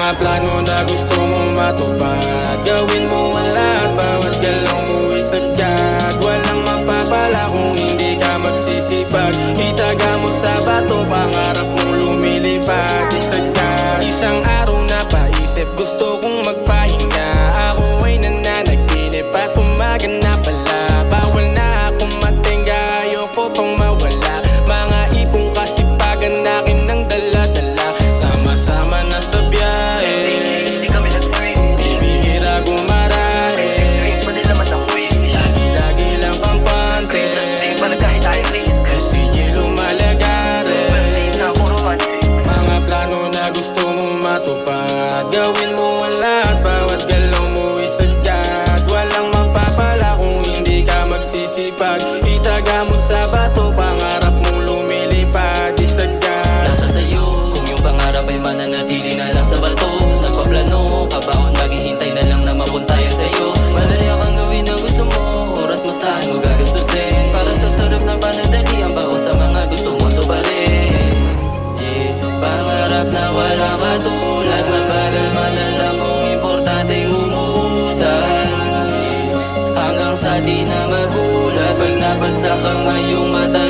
Mga plano na gusto mong matupad, gawin mo ang lahat, bawat galaw mo isagad. Walang mapapala kung hindi ka magsisipag. Itaga mo sa bato, pangarap mong lumilipad. Isagad, isang araw na paisip, gusto kong magpahinga. Ako ay nananaginip at umaga na pala. Bawal na akong matingga, ayoko pang mawala. Mga ipong kasipagan akin ng dala-dala. Sama-sama na sa biyahe, Hindi kami nag-free. bibihira gumarahe. Dream pa din naman ang way. Lagi-lagi lang kampante, Di pa nagkahit tayo risk. STG lumalagare. Birthday na ako romantic. Mga plano na gusto mong matupad, gawin mo ang lahat, bawat galaw mo isagad. Walang mapapala kung hindi ka magsisipag. Itaga mo sa bato, pangarap mong lumilipad. Isagad, Nasa sayo, kung yung pangarap ay mananatili na lang sa bato. Nagpaplano, kabaon, maghihintay na lang na mapunta yun sa'yo. Malaya kang gawin ang gusto mo, oras mo saan mo gagastusin. Para sa sarap ng panandali, ang bao sa mga gusto mo tuparin. Pangarap na walang katulad, mabagal man alam mong importanteng umuusad. Hanggang sa di na magulat, pag napasa ka ngayong mata